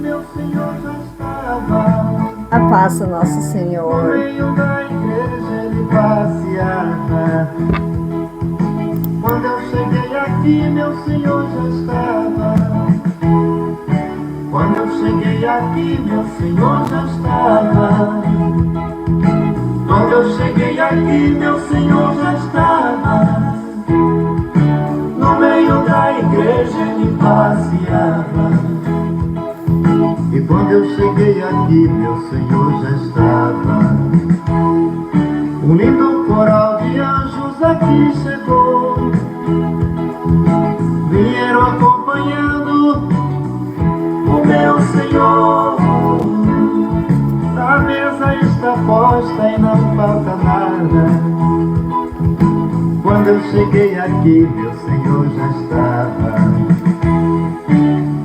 meu Senhor já estava. A paz do nosso No Senhor. meio da igreja ele passeava. Quando eu cheguei aqui, meu Senhor já estava. Quando eu cheguei aqui, meu Senhor já estava. Quando eu cheguei aqui, meu Senhor já estava. No meio da igreja ele passeava. E quando eu cheguei aqui, meu Senhor já estava. Um lindo coral de anjos aqui chegou. Vieram acompanhando o meu Senhor. A mesa está posta e não falta nada. Quando eu cheguei aqui, meu Senhor já estava.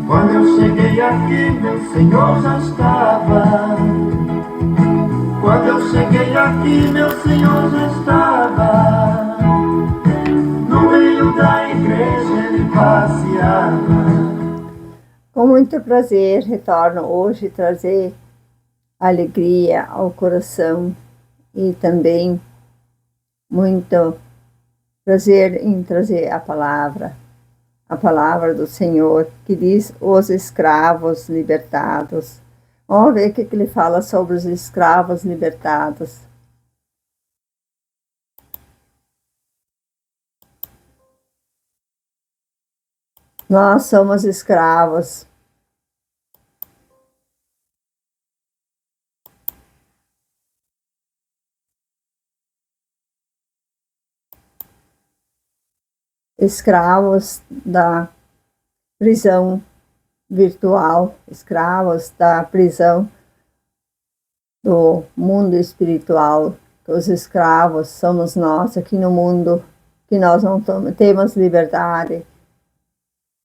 Quando eu cheguei aqui, meu Senhor já estava. Quando eu cheguei aqui, meu Senhor já estava. No meio da igreja ele passeava. Com muito prazer, retorno hoje trazer alegria ao coração e também muito prazer em trazer a palavra do Senhor, que diz os escravos libertados. Vamos ver o que ele fala sobre os escravos libertados. Nós somos escravos. Escravos da prisão virtual, escravos da prisão do mundo espiritual. Os escravos somos nós aqui no mundo, que nós não temos liberdade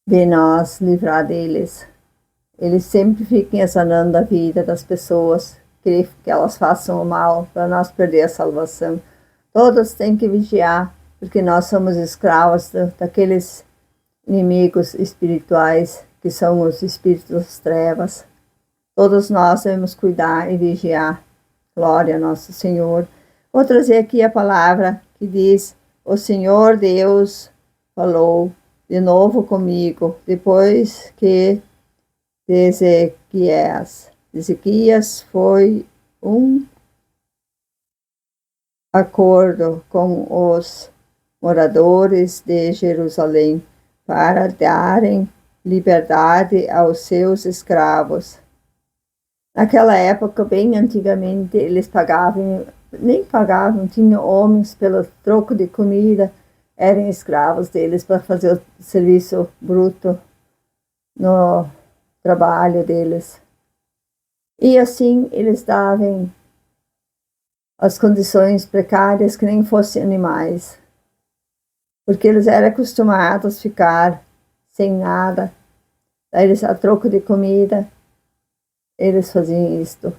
de nós livrar deles. Eles sempre ficam exanando a vida das pessoas, que elas façam o mal para nós perder a salvação. Todos têm que vigiar, porque nós somos escravos daqueles inimigos espirituais, que são os espíritos das trevas. Todos nós devemos cuidar e vigiar. Glória a nosso Senhor. Vou trazer aqui a palavra que diz: o Senhor Deus falou de novo comigo, depois que Ezequias foi acordo com os moradores de Jerusalém para darem liberdade aos seus escravos. Naquela época, bem antigamente, eles nem pagavam, tinham homens pelo troco de comida, eram escravos deles para fazer o serviço bruto no trabalho deles. E assim eles davam as condições precárias que nem fossem animais, porque eles eram acostumados a ficar sem nada. Daí eles, a troco de comida, eles faziam isto.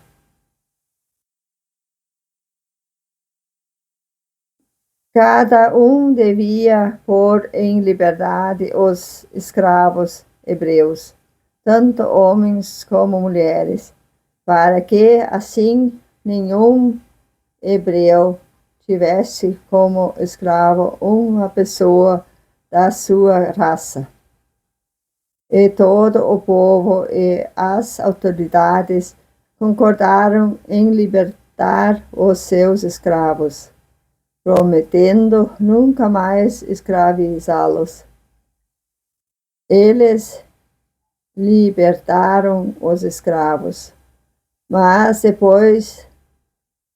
Cada um devia pôr em liberdade os escravos hebreus, tanto homens como mulheres, para que assim nenhum hebreu tivesse como escravo uma pessoa da sua raça. E todo o povo e as autoridades concordaram em libertar os seus escravos, prometendo nunca mais escravizá-los. Eles libertaram os escravos, mas depois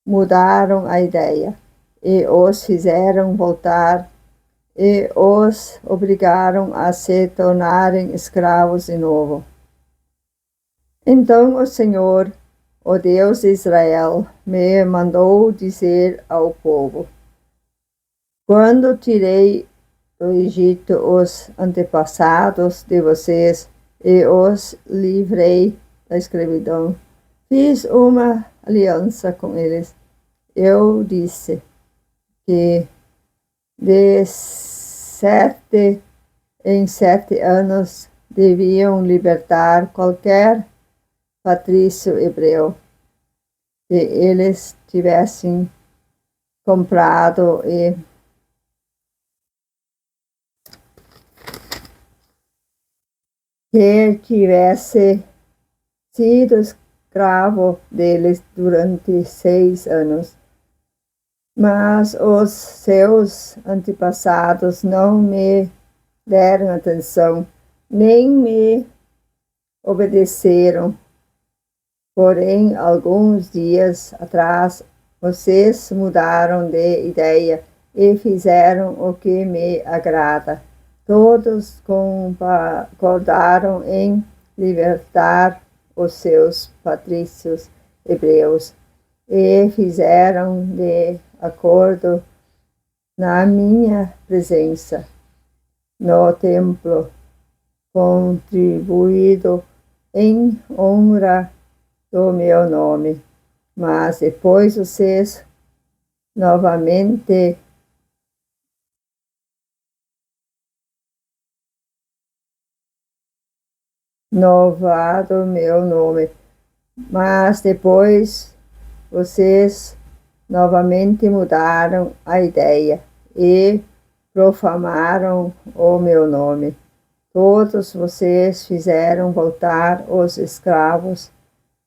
mudaram a ideia e os fizeram voltar e os obrigaram a se tornarem escravos de novo. Então o Senhor, o Deus de Israel, me mandou dizer ao povo: quando tirei do Egito os antepassados de vocês e os livrei da escravidão, fiz uma aliança com eles. Eu disse que de 7 em 7 anos deviam libertar qualquer patrício hebreu, que eles tivessem comprado e que tivesse sido escravo deles durante 6 anos. Mas os seus antepassados não me deram atenção, nem me obedeceram. Porém, alguns dias atrás, vocês mudaram de ideia e fizeram o que me agrada. Todos concordaram em libertar os seus patrícios hebreus e fizeram de acordo na minha presença no templo, contribuído em honra do meu nome. Mas depois vocês novamente novado meu nome. Mas depois vocês novamente mudaram a ideia e profanaram o meu nome. Todos vocês fizeram voltar os escravos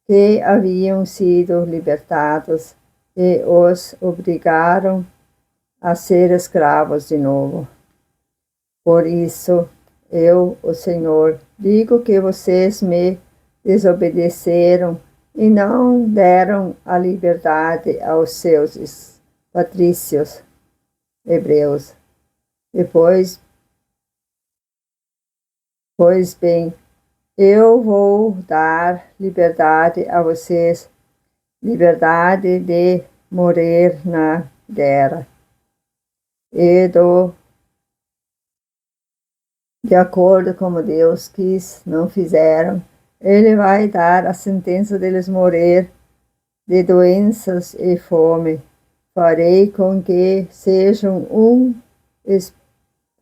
que haviam sido libertados e os obrigaram a ser escravos de novo. Por isso, eu, o Senhor, digo que vocês me desobedeceram e não deram a liberdade aos seus patrícios hebreus. Pois bem, eu vou dar liberdade a vocês, liberdade de morrer na guerra. E de acordo com Deus quis, não fizeram. Ele vai dar a sentença deles morrer de doenças e fome. Farei com que sejam um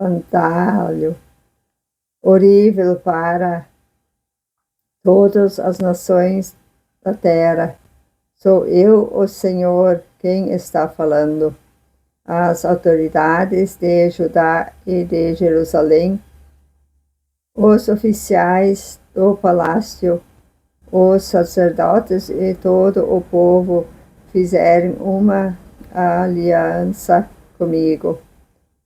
espantalho horrível para todas as nações da terra. Sou eu, o Senhor, quem está falando. As autoridades de Judá e de Jerusalém, os oficiais do palácio, os sacerdotes e todo o povo fizeram uma aliança comigo,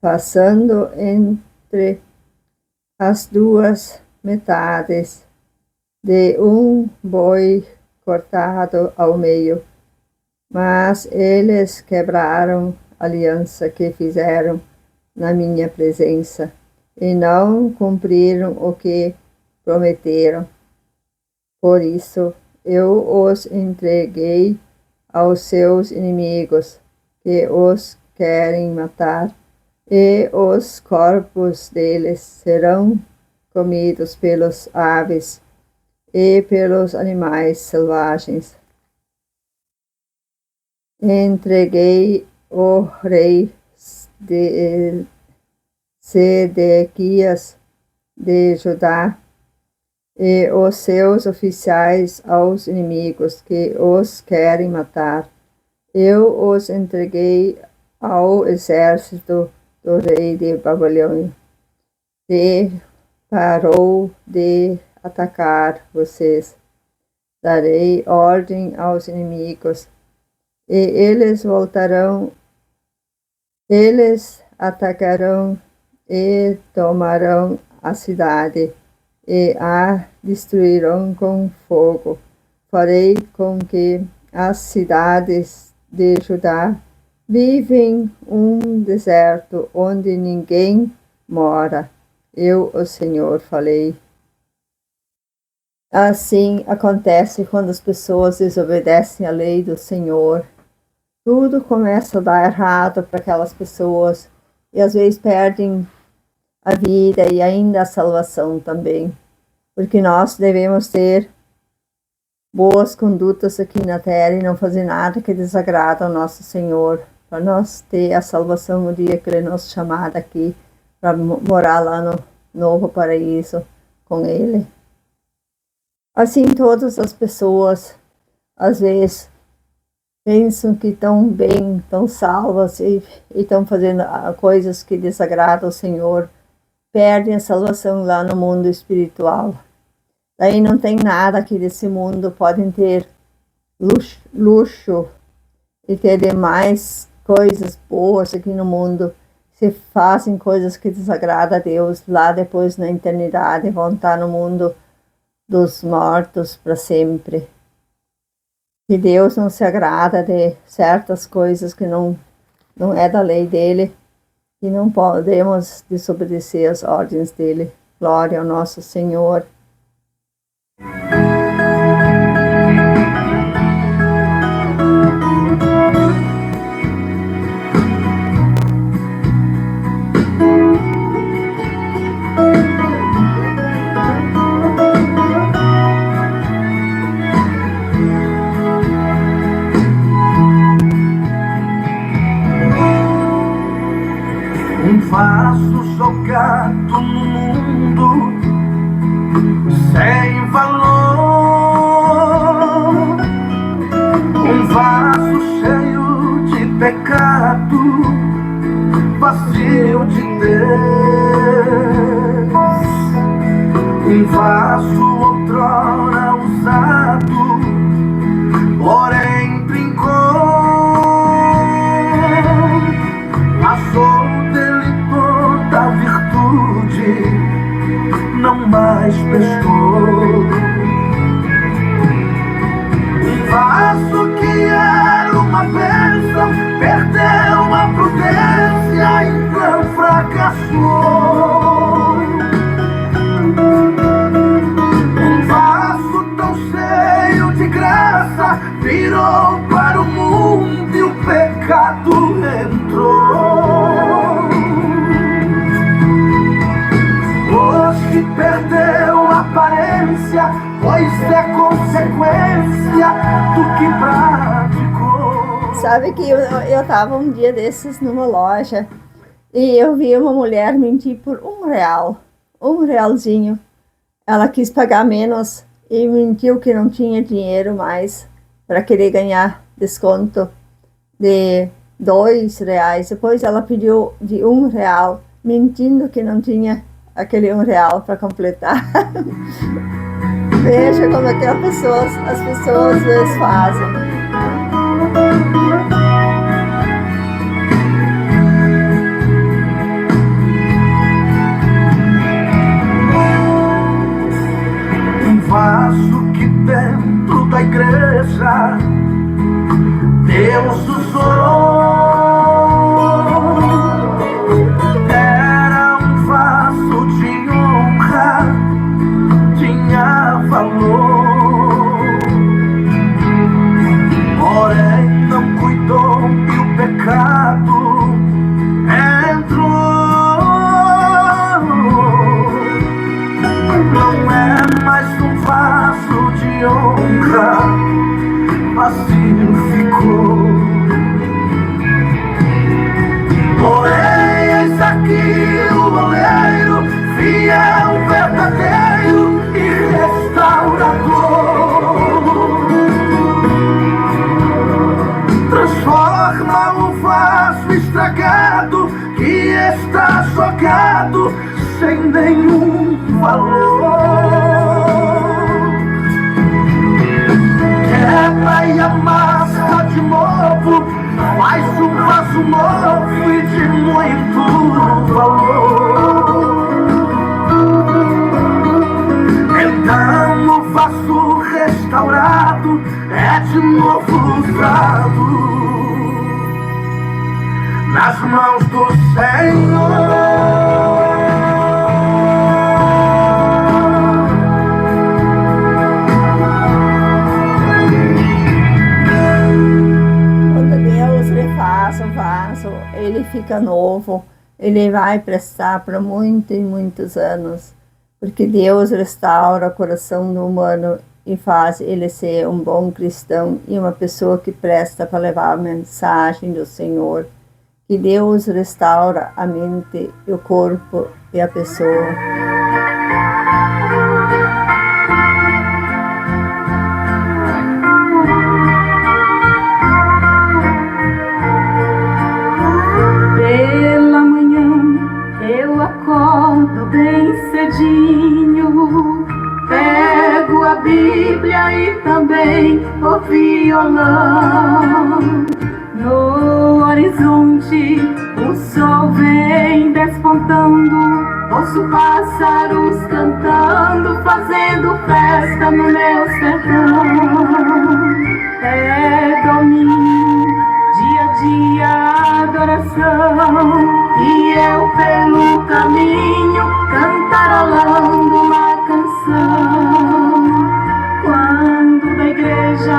passando entre as duas metades de um boi cortado ao meio. Mas eles quebraram a aliança que fizeram na minha presença e não cumpriram o que prometeram. Por isso, eu os entreguei aos seus inimigos, que os querem matar, e os corpos deles serão comidos pelas aves e pelos animais selvagens. Entreguei o rei de Sedequias de Judá e os seus oficiais aos inimigos que os querem matar. Eu os entreguei ao exército do rei de Babilônia, que parou de atacar vocês. Darei ordem aos inimigos, e eles voltarão, eles atacarão e tomarão a cidade, e a destruirão com fogo. Farei com que as cidades de Judá vivem um deserto onde ninguém mora. Eu, o Senhor, falei. Assim acontece quando as pessoas desobedecem à lei do Senhor. Tudo começa a dar errado para aquelas pessoas e às vezes perdem a vida e ainda a salvação também. Porque nós devemos ter boas condutas aqui na terra e não fazer nada que desagrada ao nosso Senhor, para nós ter a salvação no dia que Ele nos chamar aqui, para morar lá no novo paraíso com Ele. Assim, todas as pessoas, às vezes, pensam que estão bem, estão salvas e estão fazendo coisas que desagradam ao Senhor, perdem a salvação lá no mundo espiritual. Daí não tem nada aqui desse mundo, podem ter luxo e ter demais coisas boas aqui no mundo, se fazem coisas que desagradam a Deus, lá depois na eternidade vão estar no mundo dos mortos para sempre. Se Deus não se agrada de certas coisas que não é da lei dele, e não podemos desobedecer as ordens dele. Glória ao nosso Senhor. Um vaso jogado no mundo sem valor, um vaso cheio de pecado, vazio de Deus, um vaso outrora usado, porém brincou, passou da virtude, não mais prestou. Um vaso que era uma bênção perdeu a prudência, então fracassou. Um vaso tão cheio de graça virou para o mundo e o pecado entrou. Hoje perdeu a aparência, pois é consequência do que praticou. Sabe que eu estava um dia desses numa loja e eu vi uma mulher mentir por R$1, R$1. Ela quis pagar menos e mentiu que não tinha dinheiro mais para querer ganhar desconto de R$2. Depois ela pediu de R$1, mentindo que não tinha aquele R$1 para completar. Veja como é que as pessoas às vezes fazem. Um vaso que dentro da igreja Deus usou. Porém não cuidou e o pecado entrou. Não é mais um vaso de honra, vazio ficou. Porém eis aqui o oleiro, fiel, verdadeiro e restaurador. Transforma o vaso estragado que está jogado sem nenhum valor. Quebra e amassa de novo, faz um vaso novo e de muito valor. Então o vaso restaurado é de novo usado nas mãos do Senhor. Quando Deus refaz o vaso, ele fica novo, ele vai prestar para muitos e muitos anos, porque Deus restaura o coração do humano e faz ele ser um bom cristão e uma pessoa que presta para levar a mensagem do Senhor. Que Deus restaura a mente e o corpo e a pessoa. Bíblia e também o violão. No horizonte o sol vem despontando, ouço pássaros cantando, fazendo festa no meu sertão. É domingo, dia a dia adoração, e eu pelo caminho cantarolando uma canção. Quando da igreja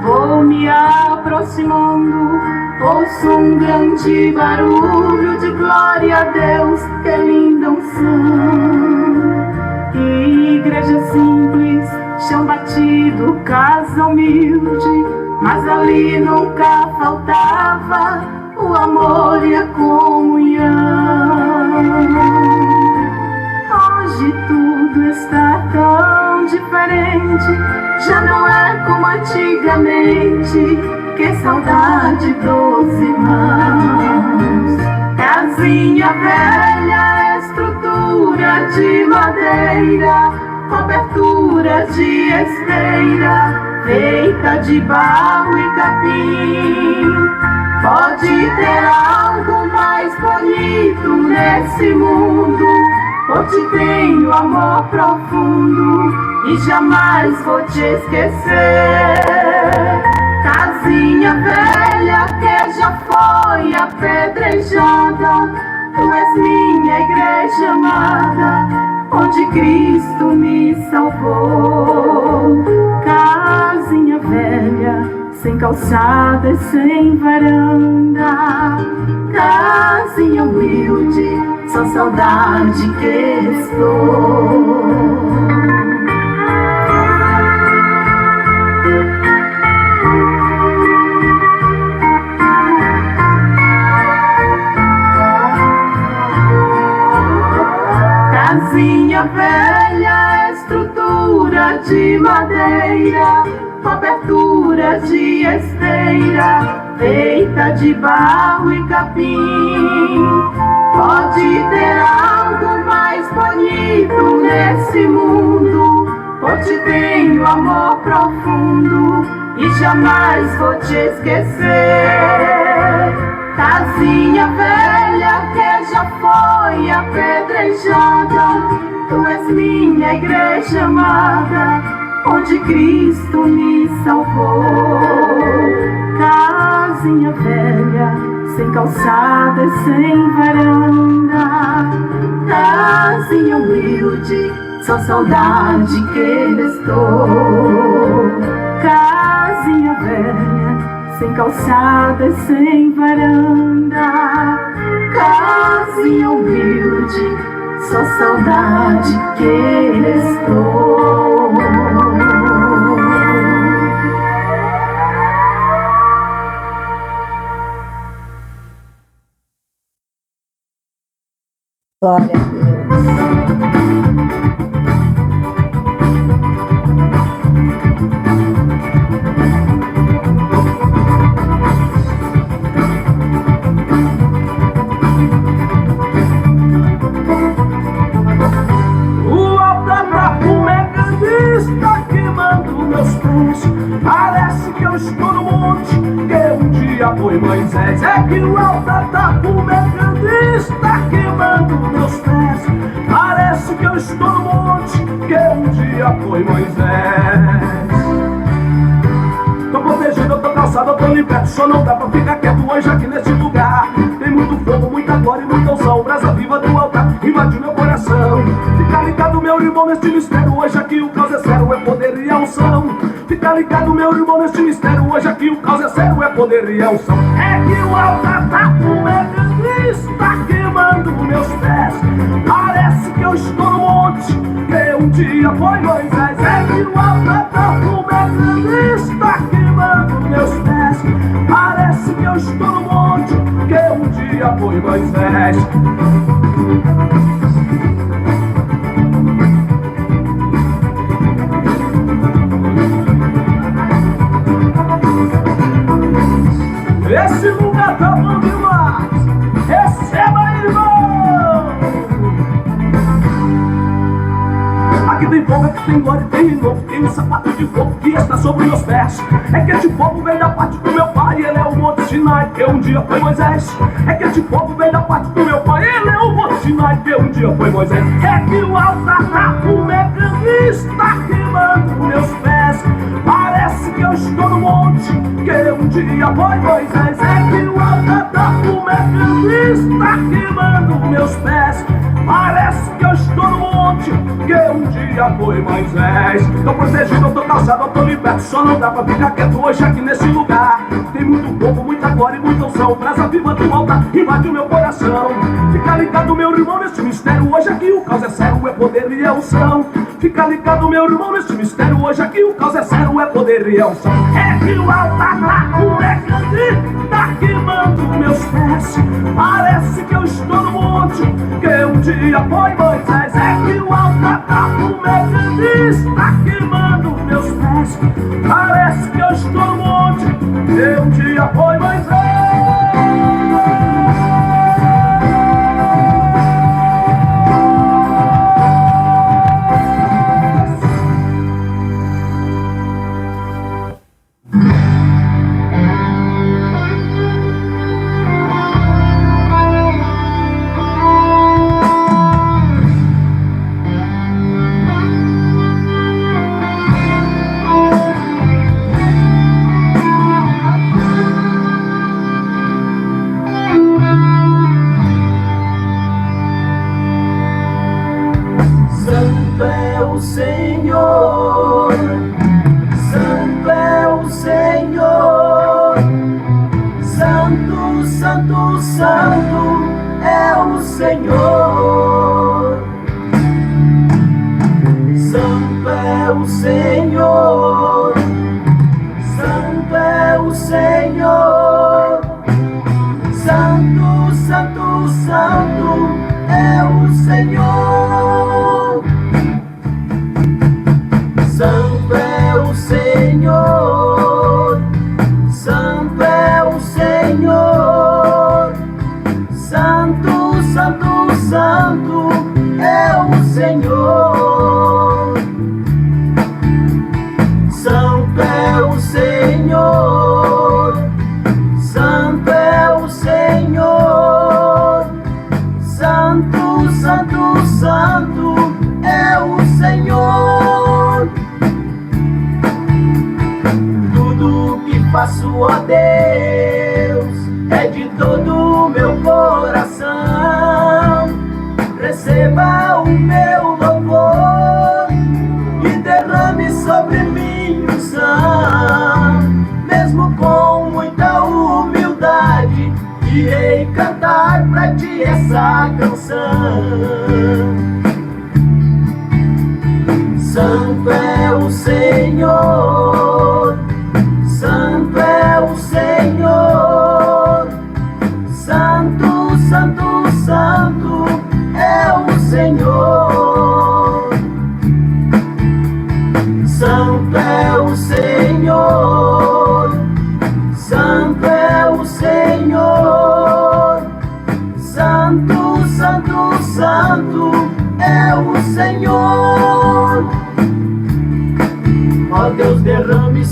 vou me aproximando, ouço um grande barulho de glória a Deus, que linda unção. Igreja simples, chão batido, casa humilde, mas ali nunca faltava o amor e a comunhão. Hoje tudo está tão diferente, já não é como antigamente. Que saudade dos irmãos. Casinha velha, estrutura de madeira, cobertura de esteira, feita de barro e capim. Pode ter algo mais bonito nesse mundo, eu te tenho amor profundo e jamais vou te esquecer. Casinha velha que já foi apedrejada, tu és minha igreja amada, onde Cristo me salvou. Casinha velha, sem calçada e sem varanda, casinha humilde, só saudade que restou. Casinha velha, estrutura de madeira, cobertura de esteira, feita de barro e capim. Pode ter algo mais bonito nesse mundo, eu te tenho amor profundo e jamais vou te esquecer. Casinha velha que já foi apedrejada, tu és minha igreja amada, onde Cristo me salvou. Casinha velha, sem calçada e sem varanda, casinha humilde, só saudade que restou. Casinha velha, sem calçada e sem varanda, casinha humilde, só saudade que restou. Glória a Deus. Parece que eu estou no monte que um dia foi Moisés. É que o altar tá fumegando, está queimando meus pés. Parece que eu estou no monte que um dia foi Moisés. Tô protegido, eu tô calçado, eu tô liberto, só não dá pra ficar quieto hoje aqui nesse lugar. Tem muito fogo, muita glória e muita unção, brasa viva do altar invadiu meu coração. Fica ligado, meu irmão, neste mistério, hoje aqui o caos é sério, é poder e a unção. Fica ligado, meu irmão, neste mistério, hoje aqui o caos é sério, é poder e a unção. É que o altar tá fumegando, está queimando meus pés. Parece que eu estou no monte que um dia foi Moisés. É que o altar tá fumegando, está queimando meus pés. Parece que eu estou no monte que um dia foi Moisés. Esse lugar tá bom demais. Receba, irmão. Aqui tem fogo, aqui tem glória, tem novo, tem um sapato de fogo que está sobre meus pés. É que este povo vem da parte do meu pai, ele é o Monte Sinai, que um dia foi Moisés. É que este povo vem da parte do meu pai, ele é o Monte Sinai, que um dia foi Moisés. É que o altar tá fumegando e está queimando meus pés. Parece que eu estou no monte, que um dia foi Moisés. É que o altar tá fumegando e está queimando meus pés. Parece que eu estou no monte, que um dia foi Moisés. Tô protegido, eu tô calçado, eu tô liberto. Só não dá pra ficar quieto hoje aqui nesse lugar. Tem muito povo, muita glória e muita unção. Brasa viva do altar, invade o meu coração. Fica ligado, meu irmão, nesse mistério. Hoje aqui o caos é sério, é poder e é unção. Fica ligado, meu irmão, nesse mistério. Hoje aqui o caos é sério, é poder e é unção. É que o altar tá fumegando, tá queimando meus pés. Parece que eu estou no monte, que um dia foi Moisés. É que o altar tá fumegando, está queimando meus pés. Parece que eu estou no monte, que um dia foi Moisés.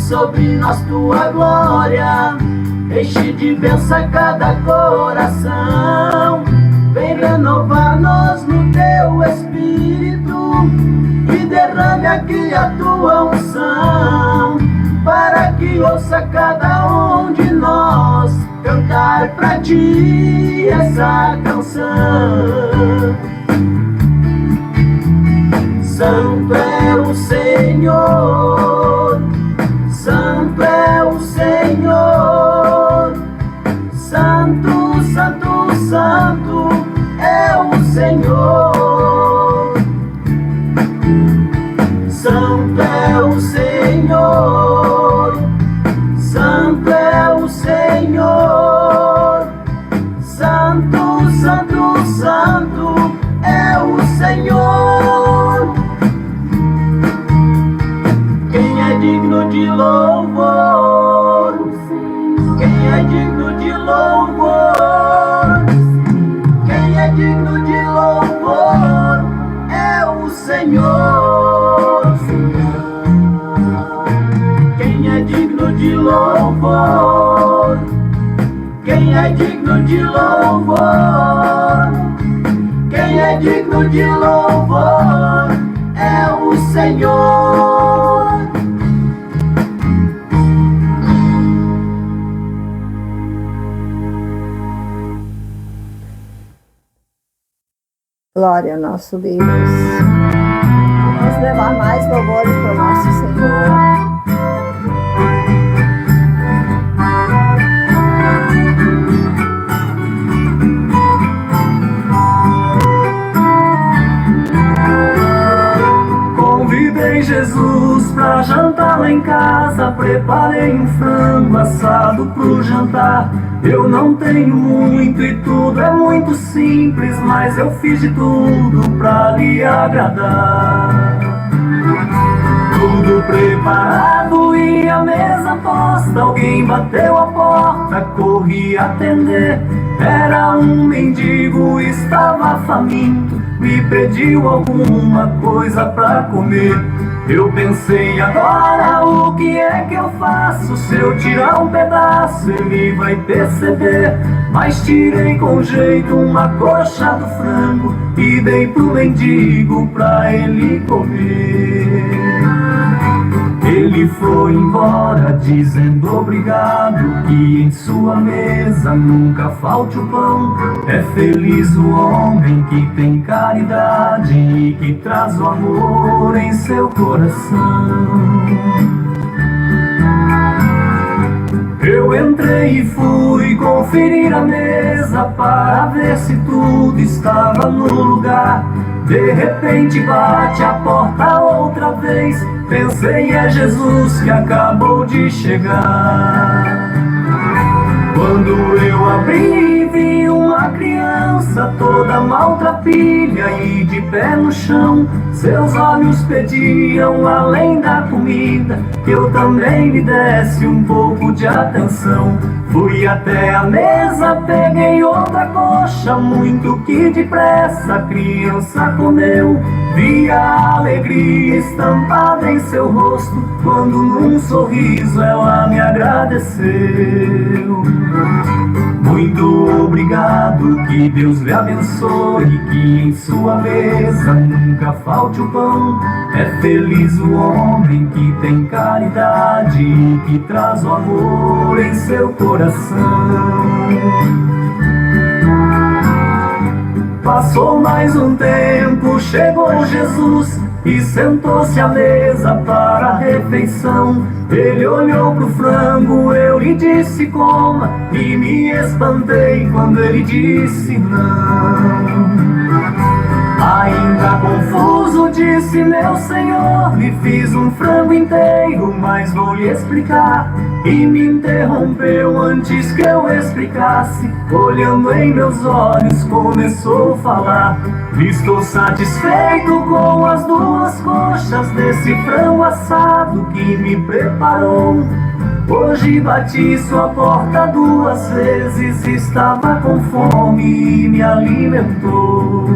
Sobre nós tua glória, enche de bênção cada coração. Vem renovar-nos no teu Espírito e derrame aqui a tua unção, para que ouça cada um de nós cantar pra ti essa canção. Santo é o Senhor, Santo é o Senhor, Santo, Santo, Santo é o Senhor. Santo é o Senhor, Santo é o Senhor, Santo, Santo, Santo é o Senhor. Quem é digno de louvor? Quem é digno de louvor? Quem é digno de louvor é o Senhor. louvor? Quem é digno de louvor? Quem é digno de louvor é o Senhor. Glória ao nosso Deus. Vamos levar mais louvores para o nosso Senhor. Convidei Jesus pra jantar lá em casa, preparei um frango assado pro jantar. Eu não tenho muito e tudo é muito simples, mas eu fiz de tudo pra lhe agradar. Tudo preparado e a mesa posta, alguém bateu a porta, corri atender. Era um mendigo, estava faminto, me pediu alguma coisa pra comer. Eu pensei, agora o que é que eu faço? Se eu tirar um pedaço ele vai perceber. Mas tirei com jeito uma coxa do frango e dei pro mendigo pra ele comer. Ele foi embora dizendo obrigado, que em sua mesa nunca falte o pão. É feliz o homem que tem caridade e que traz o amor em seu coração. Eu entrei e fui conferir a mesa para ver se tudo estava no lugar. De repente bate a porta outra vez. Pensei, é Jesus que acabou de chegar. Quando eu abri, vi uma criança toda maltrapilha e de pé no chão. Seus olhos pediam, além da comida, que eu também lhe desse um pouco de atenção. Fui até a mesa, peguei outra coxa, muito que depressa a criança comeu. Vi a alegria estampada em seu rosto, quando num sorriso ela me agradeceu. Muito obrigado, que Deus lhe abençoe, que em sua mesa nunca falte o pão. É feliz o homem que tem caridade e que traz o amor em seu coração. Passou mais um tempo, chegou Jesus e sentou-se à mesa para a refeição. Ele olhou pro frango, eu lhe disse coma, e me espantei quando ele disse não. Ainda confuso disse, meu senhor, lhe fiz um frango inteiro, mas vou lhe explicar. E me interrompeu antes que eu explicasse, olhando em meus olhos começou a falar. Estou satisfeito com as duas coxas desse frango assado que me preparou. Hoje bati sua porta 2 vezes, estava com fome e me alimentou.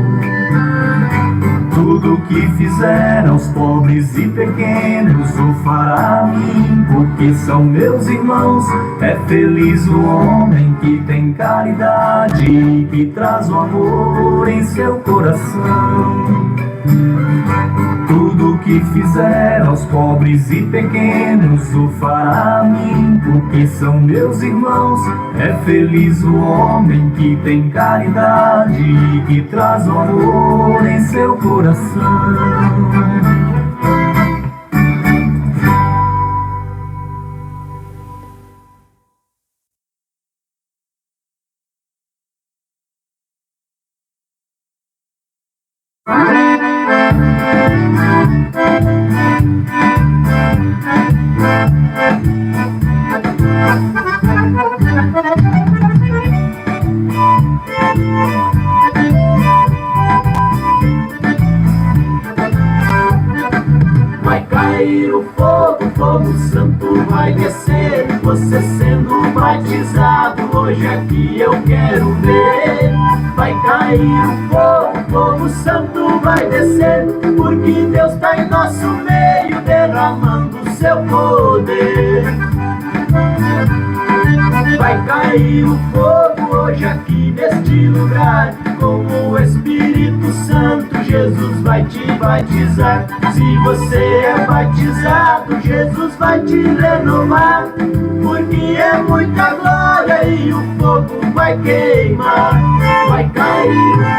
Tudo que fizer aos pobres e pequenos o fará a mim, porque são meus irmãos. É feliz o homem que tem caridade e que traz o amor em seu coração. Tudo que fizer aos pobres e pequenos o fará a mim, porque são meus irmãos. É feliz o homem que tem caridade e que traz o amor em seu coração. Vai cair o fogo, fogo santo vai descer. Você sendo batizado, hoje aqui eu quero ver. Vai cair o fogo, fogo santo vai descer, porque Deus está em nosso meio derramando seu poder. cair o fogo hoje aqui neste lugar. Com o Espírito Santo, Jesus vai te batizar. Se você é batizado, Jesus vai te renovar. Porque é muita glória e o fogo vai queimar. Vai cair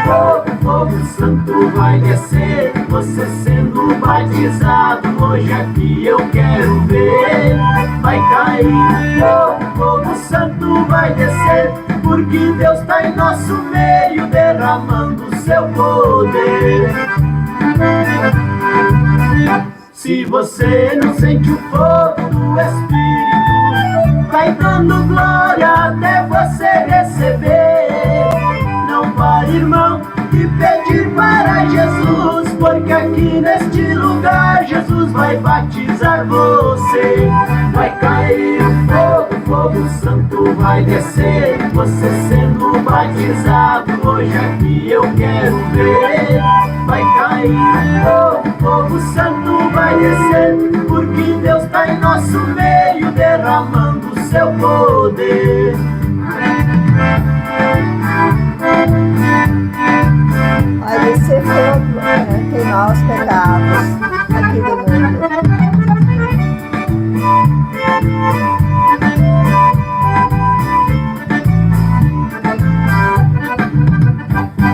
o fogo santo vai descer. Você sendo batizado, hoje aqui eu quero ver. Vai cair o fogo santo vai descer. Porque Deus está em nosso meio, derramando o seu poder. Se você não sente o fogo do Espírito, vai dando glória até você receber. Não pare, irmão, de pedir para Jesus, porque aqui neste lugar Jesus vai batizar você. Vai cair o fogo santo vai descer. Você sendo batizado, hoje aqui eu quero ver. Vai cair o fogo santo vai descer. Porque Deus está em nosso meio, derramando o seu poder. Vai descer fogo, queimar os pecados aqui do mundo.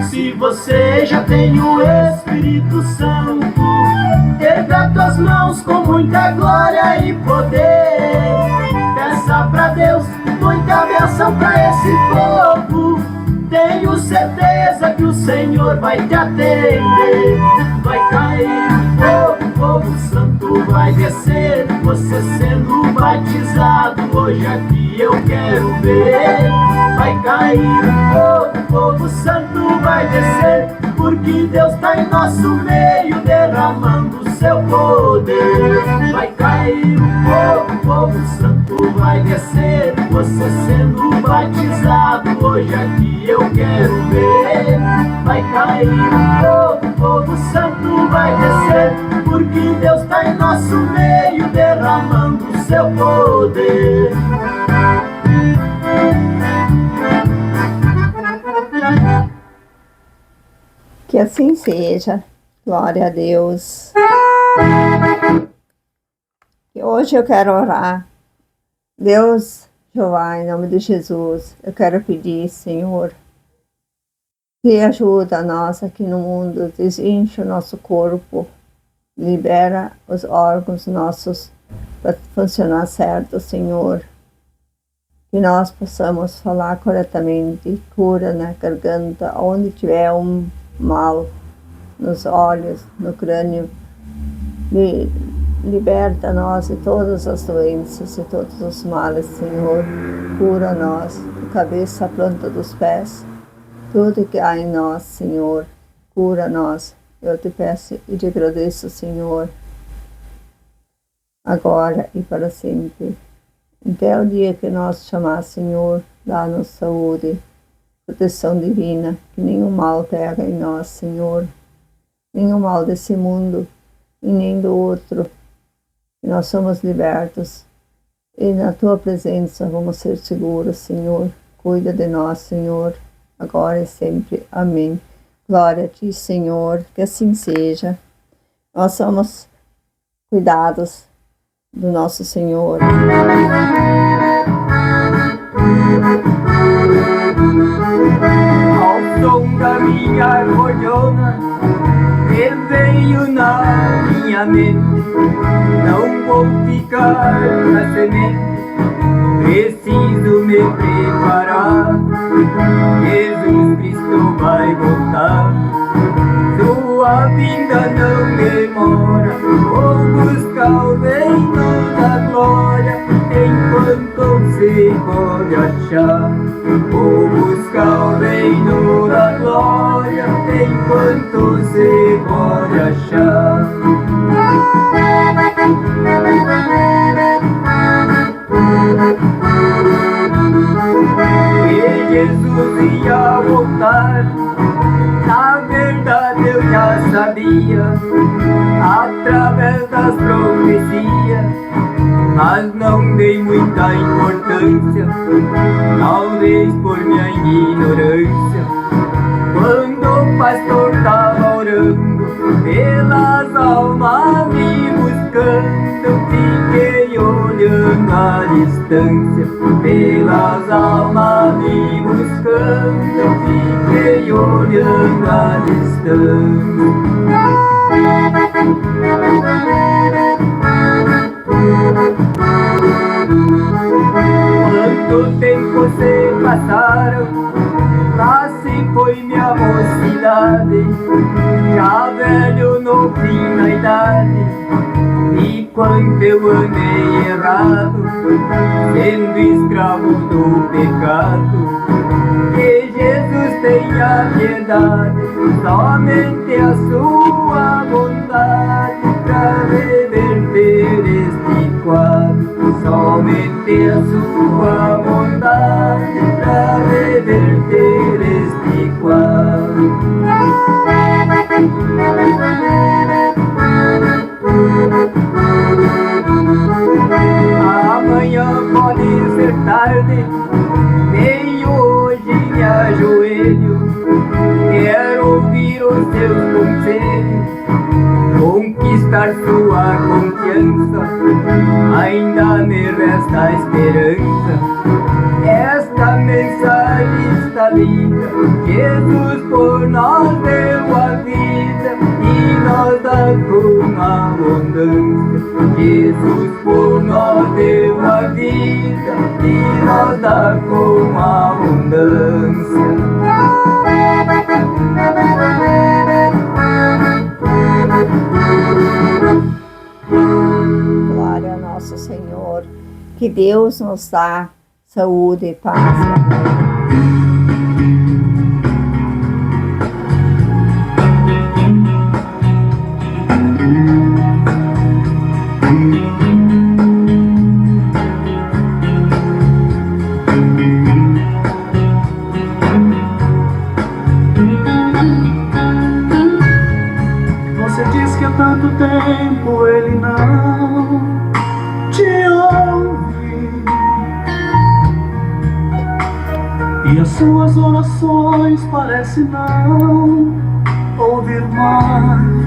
Se você já tem o Espírito Santo, erga tuas mãos com muita glória e poder. Peça pra Deus muita bênção pra esse povo. Tenho certeza que o Senhor vai te atender. Vai cair fogo santo vai descer. Você sendo batizado, hoje aqui eu quero ver. Vai cair fogo santo vai descer. Porque Deus está em nosso meio, derramando o seu poder. Vai cair o fogo santo vai descer. Você sendo batizado, hoje aqui eu quero ver. Vai cair o fogo santo vai descer. Porque Deus está em nosso meio, derramando o seu poder. Que assim seja. Glória a Deus. E hoje eu quero orar. Deus, Jeová, em nome de Jesus, eu quero pedir, Senhor, que ajuda a nós aqui no mundo, desincha o nosso corpo, libera os órgãos nossos para funcionar certo, Senhor. Que nós possamos falar corretamente, cura na garganta, onde tiver um mal, nos olhos, no crânio. Liberta nós de todas as doenças e todos os males, Senhor. Cura nós, de cabeça à planta dos pés. Tudo que há em nós, Senhor, cura nós. Eu te peço e te agradeço, Senhor, agora e para sempre. Até o dia que nós chamar, Senhor, dá-nos saúde, proteção divina, que nenhum mal pega em nós, Senhor. Nenhum mal desse mundo e nem do outro. Que nós somos libertos e na Tua presença vamos ser seguros, Senhor. Cuida de nós, Senhor, agora e sempre. Amém. Glória a Ti, Senhor, que assim seja. Nós somos cuidados do nosso Senhor. Ao som da minha harmoniona, Ele veio na minha mente. Não vou ficar na semente, preciso me preparar. Jesus Cristo vai voltar, sua vinda não demora. Vou buscar o reino da glória, enquanto se pode achar. Vou buscar o reino da glória, enquanto se pode achar. E Jesus ia voltar, na verdade eu já sabia, através das profecias. mas não dei muita importância, talvez por minha ignorância. Quando o pastor tava orando pelas almas me buscando, eu fiquei olhando à distância. Pelas almas me buscando, eu fiquei olhando à distância. Quanto tempo se passaram, lá se foi minha mocidade, já velho no fim da idade. E quanto eu andei errado, sendo escravo do pecado, que Jesus tenha piedade, somente a sua bondade pra reverter este quadro. Somente a sua bondade pra reverter este quadro. Amanhã pode ser tarde, nem hoje me ajoelho. Quero ouvir os seus conselhos, conquistar sua confiança. Ainda me resta a esperança. Esta mensagem está linda, Jesus por nós deu a vida e nós dá com abundância. Jesus por nós deu a vida e nós dá com abundância. Glória a nosso Senhor. Que Deus nos dá saúde e paz e amor. Você diz que há tanto tempo ele não te ouve, e as suas orações parecem não ouvir mais.